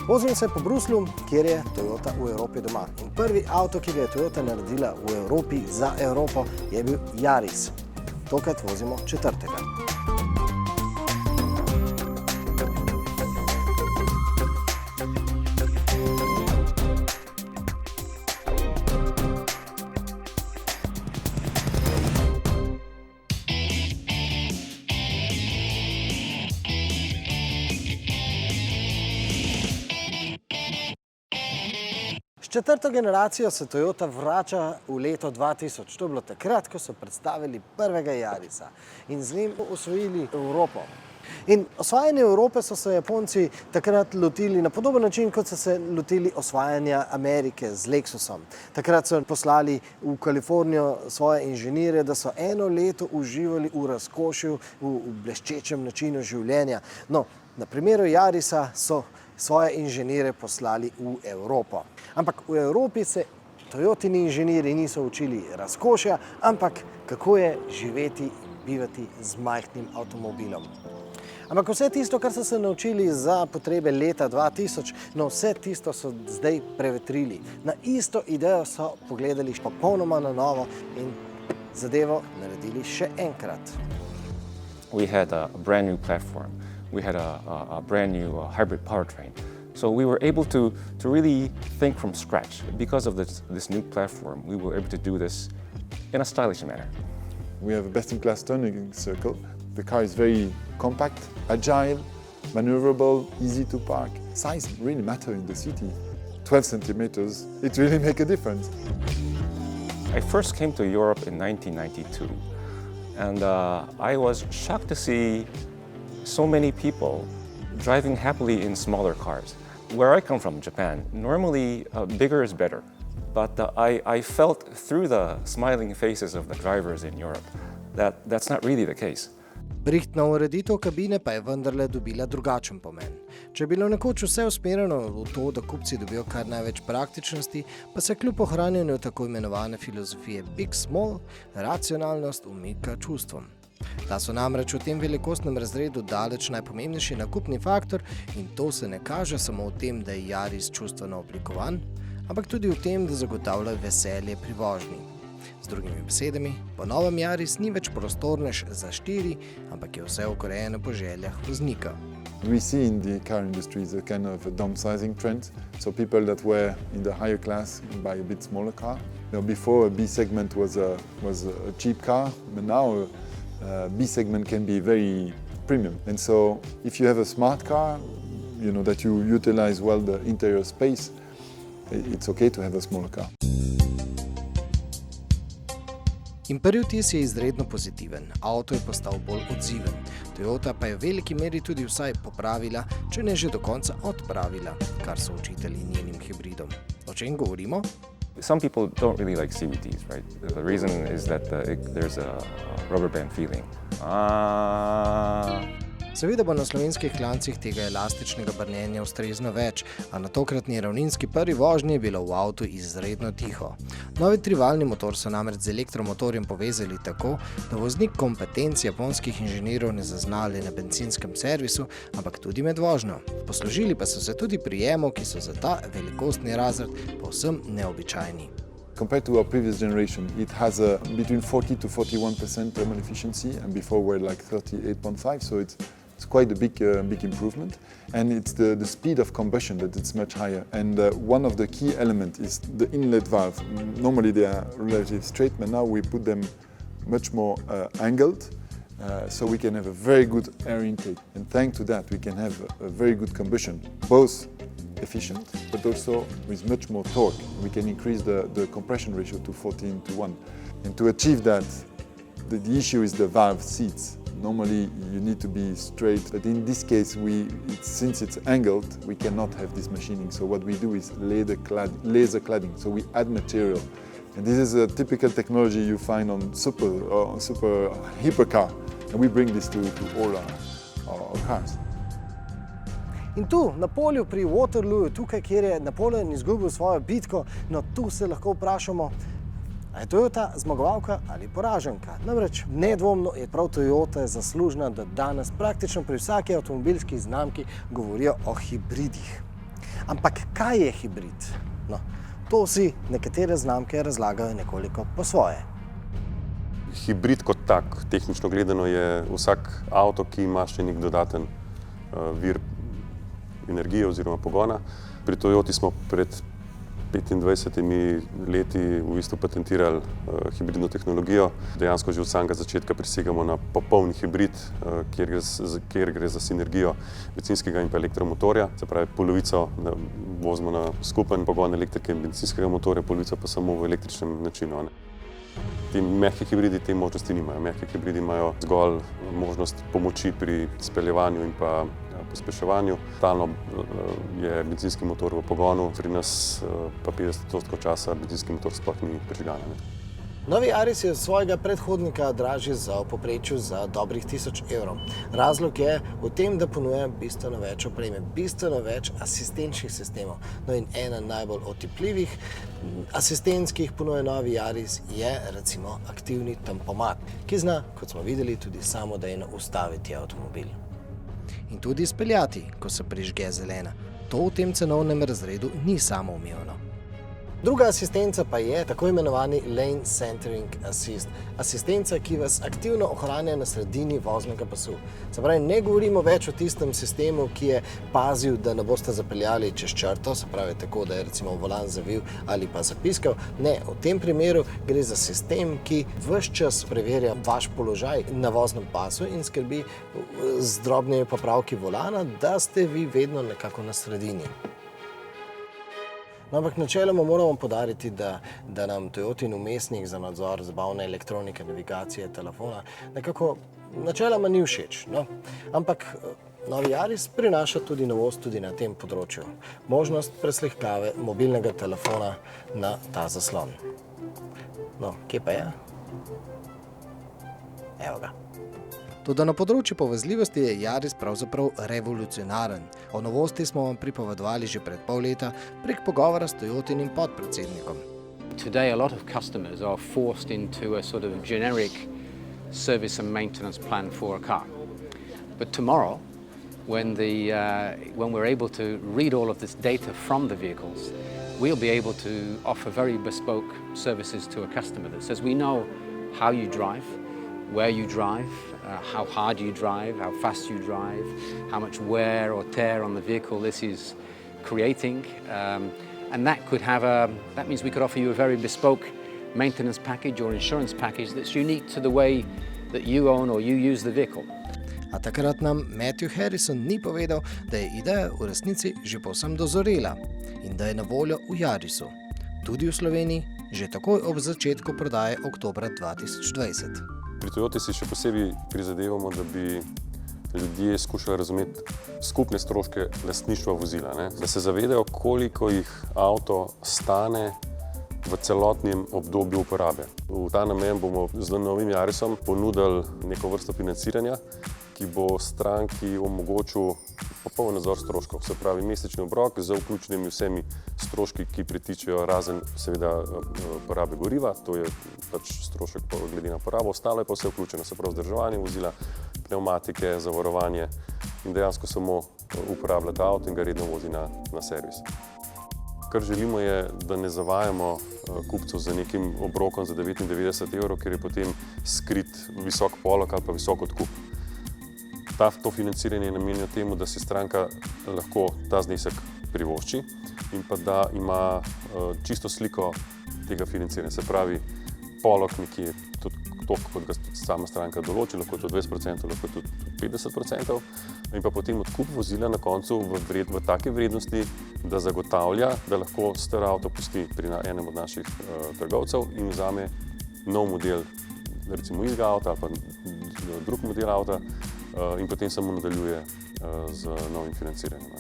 Vozim se po Bruslju, kjer je Toyota v Evropi doma. In prvi avto, ki ga je Toyota naredila v Evropi za Evropo, je bil Yaris. Tokrat vozimo četrtega. S četrto generacijo se Toyota vrača v leto 2000. To je bilo takrat, ko so predstavili prvega Yarisa in z njim osvojili Evropo. In osvajanje Evrope so se Japonci takrat lotili na podoben način, kot so se lotili osvajanja Amerike z Lexusom. Takrat so poslali v Kalifornijo svoje inženirje, da so eno leto uživali v razkošju, v bleščečem načinu življenja. No, na primeru Yarisa so svoje inženirje poslali v Evropo. Ampak v Evropi se Toyotini inženirji niso učili razkošja, ampak kako je živeti in bivati z majhnim avtomobilom. Ampak vse tisto, kar so se naučili za potrebe leta 2000, no vse tisto so zdaj prevetrili. Na isto idejo so pogledali popolnoma na novo in zadevo naredili še enkrat. We had a brand new platform. We had a brand new hybrid powertrain. So we were able to really think from scratch. Because of this new platform, we were able to do this in a stylish manner. We have a best-in-class turning circle. The car is very compact, agile, maneuverable, easy to park. Size really matters in the city. 12 centimeters, it really makes a difference. I first came to Europe in 1992, and I was shocked to see so many people driving happily in smaller cars. Where I come from, Japan, normally bigger is better. But I felt through the smiling faces of the drivers in Europe that that's not really the case. Prihtna ureditev kabine pa je vendarle dobila drugačen pomen. Če je bilo nekoč vse usmerjeno v to, da kupci dobijo kar največ praktičnosti, pa se kljub ohranjanju tako imenovane filozofije Big Small, racionalnost umika čustvom. Ta so namreč v tem velikostnem razredu daleč najpomembnejši nakupni faktor in to se ne kaže samo v tem, da je Yaris čustveno oblikovan, ampak tudi v tem, da zagotavlja veselje pri vožnji. Z drugimi besedami, po novem Yaris ni več prostornež za 4, ampak je vse ukrojeno po željah voznika. We see in the car industry a kind of a downsizing trend. So people that were in the higher class buy a bit smaller car. Before a B segment was a cheap car, but now B segment can be very premium. And so if you have a smart car, you know that you utilize well the interior space, it's okay to have a smaller car. In prvi vtis je izredno pozitiven. Avto je postal bolj odziven. Toyota pa je v veliki meri tudi vsaj popravila, če ne že do konca odpravila, kar so očitali njenim hibridom. O čem govorimo? Some people don't really like CVTs, right? The reason is that there's a rubber band feeling. Seveda bo na slovenskih klancih tega elastičnega brnenja ustrezno več, a na tokratni ravninski prvi vožnji je bilo v avtu izredno tiho. Novi trivaljni motor so namreč z elektromotorjem povezali tako, da voznik kompetenc japonskih inženirjev ne zaznali na benzinskem servisu, ampak tudi med vožnjo. Poslužili pa so se tudi prijemov, ki so za ta velikostni razred povsem neobičajni. Compared to our previous generation, it has between 40 to 41% thermal efficiency, and before we're like 38.5, so it's quite a big improvement. And it's the speed of combustion that it's much higher. And one of the key elements is the inlet valve. Normally they are relatively straight, but now we put them much more angled, so we can have a very good air intake. And thanks to that, we can have a very good combustion, both efficient, but also with much more torque. We can increase the compression ratio to 14:1. And to achieve that, the issue is the valve seats. Normally you need to be straight, but in this case, since it's angled, we cannot have this machining. So what we do is laser cladding, so we add material. And this is a typical technology you find on super hypercar, and we bring this to all our cars. In tu, na polju pri Waterlooju, tukaj, kjer je Napoleon izgubil svojo bitko, no tu se lahko vprašamo, a je Toyota zmagovalka ali poraženka? Namreč nedvomno je prav Toyota zaslužna, da danes praktično pri vsaki avtomobilski znamki govorijo o hibridih. Ampak kaj je hibrid? No, to si nekatere znamke razlagajo nekoliko po svoje. Hibrid kot tak, tehnično gledano, je vsak avto, ki ima še nek dodaten vir energije oziroma pogona. Pri Toyoti smo pred 25 leti v bistvu patentirali hibridno tehnologijo. Dejansko že od samega začetka prisegamo na popolni hibrid, kjer gre za sinergijo bencinskega in pa elektromotorja. Se pravi, polovico vozimo na skupen pogon elektrike in bencinskega motorja, polovico pa samo v električnem načinu. Ti mehki hibridi te možnosti nimajo. Mehki hibridi imajo zgolj možnost pomoči pri speljevanju in pa pospeševanju. Stalno je bencinski motor v pogonu, pri nas pa 50% časa bencinski motor sploh ni prižgan. Novi Yaris je od svojega predhodnika dražji v povprečju za dobrih 1000 evrov. Razlog je v tem, da ponuja bistveno več opreme, bistveno več asistenčnih sistemov. No in ena najbolj otipljivih asistenc, ki jih ponuja novi Yaris, je recimo aktivni tempomat, ki zna, kot smo videli, tudi samodejno ustaviti avtomobil. In tudi speljati, ko se prižge zelena. To v tem cenovnem razredu ni samoumevno. Druga asistenca pa je tako imenovani Lane Centering Assist. Asistenca, ki vas aktivno ohranja na sredini voznega pasu. Se pravi, ne govorimo več o tistem sistemu, ki je pazil, da ne boste zapeljali čez črto, se pravi tako, da je recimo volan zavil ali pa zapiskal. Ne, v tem primeru gre za sistem, ki ves čas preverja vaš položaj na voznem pasu in skrbi z drobnimi popravki volana, da ste vi vedno nekako na sredini. No, ampak načeloma moramo poudariti, da nam Toyotin vmesnik za nadzor zabavne elektronike, navigacije, telefona nekako načeloma ni všeč. No? Ampak novi Yaris prinaša tudi novost tudi na tem področju. Možnost preslikave mobilnega telefona na ta zaslon. No, kje pa je? Evo ga. Toda na področju povezljivosti je Yaris pravzaprav revolucionaren. O novosti smo vam pripovedovali že pred pol leta prek pogovora s Toyotinim podpredsednikom. Today a lot of customers are forced into a sort of generic service and maintenance plan for a car. But tomorrow, when we're able to read all of this data from the vehicles, we'll be able to offer very bespoke services to a customer that says we know how you drive, where you drive, how hard you drive, how fast you drive, how much wear or tear on the vehicle this is creating. And that means we could offer you a very bespoke maintenance package or insurance package that's unique to the way that you own or you use the vehicle. A takrat nam Matthew Harrison ni povedal, da je ideja v resnici že povsem dozorela in da je na voljo v Yarisu. Tudi v Sloveniji, že takoj ob začetku prodaje oktobra 2020. Pri Toyoti si še posebej prizadevamo, da bi ljudje skušali razumeti skupne stroške lastništva vozila, ne? Da se zavedajo, koliko jih avto stane v celotnem obdobju uporabe. V ta namen bomo z novim Yarisom ponudili neko vrsto financiranja, ki bo stranki omogočil popoln nadzor stroškov. Se pravi, mesečni obrok z vključenimi vsemi stroški, ki pritičejo razen seveda porabe goriva, to je pač strošek glede na porabo, ostalo je pa vse vključeno, se pravi vzdrževanje vozila, pnevmatike, zavarovanje in dejansko samo uporabljati avto in ga redno vozi na servis. Kar želimo je, da ne zavajamo kupcev z nekim obrokom za 99 evrov, ker je potem skrit visok polog ali pa visok odkup. To financiranje je namenjeno temu, da si stranka lahko ta znesek privošči in pa da ima čisto sliko tega financiranja. Se pravi, polog nekje tudi toliko, kot ga sama stranka določi, lahko to 20%, lahko tudi 50%, in pa potem odkup vozila na koncu v taki vrednosti, da zagotavlja, da lahko star avto pusti pri enem od naših trgovcev in vzame nov model, recimo istega avta ali pa drug model avta, in potem samo nadaljuje z novim financiranjem.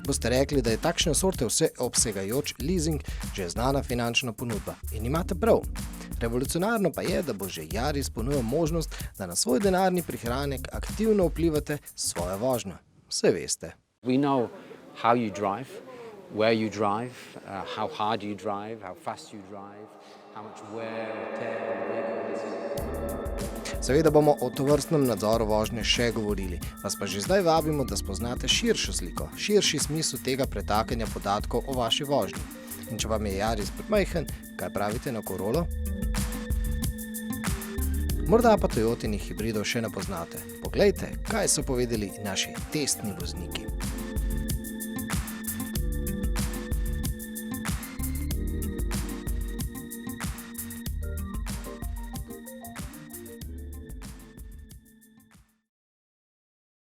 Boste rekli, da je takšne sorte vse obsegajoč leasing že znana finančna ponudba. In imate prav. Revolucionarno pa je, da bo že Yaris ponujal možnost, da na svoj denarni prihranek aktivno vplivate s svojo vožnjo. Vse veste. We know how you drive, where you drive, how hard you drive, how fast you drive, how much wear or tear on the vehicle this is. Seveda bomo o tovrstnem nadzoru vožnje še govorili, vas pa že zdaj vabimo, da spoznate širšo sliko, širši smisel tega pretakanja podatkov o vaši vožnji. In če vam je Yaris majhen, kaj pravite na Corollo? Morda pa Toyotinih hibridov še ne poznate. Poglejte, kaj so povedali naši testni vozniki.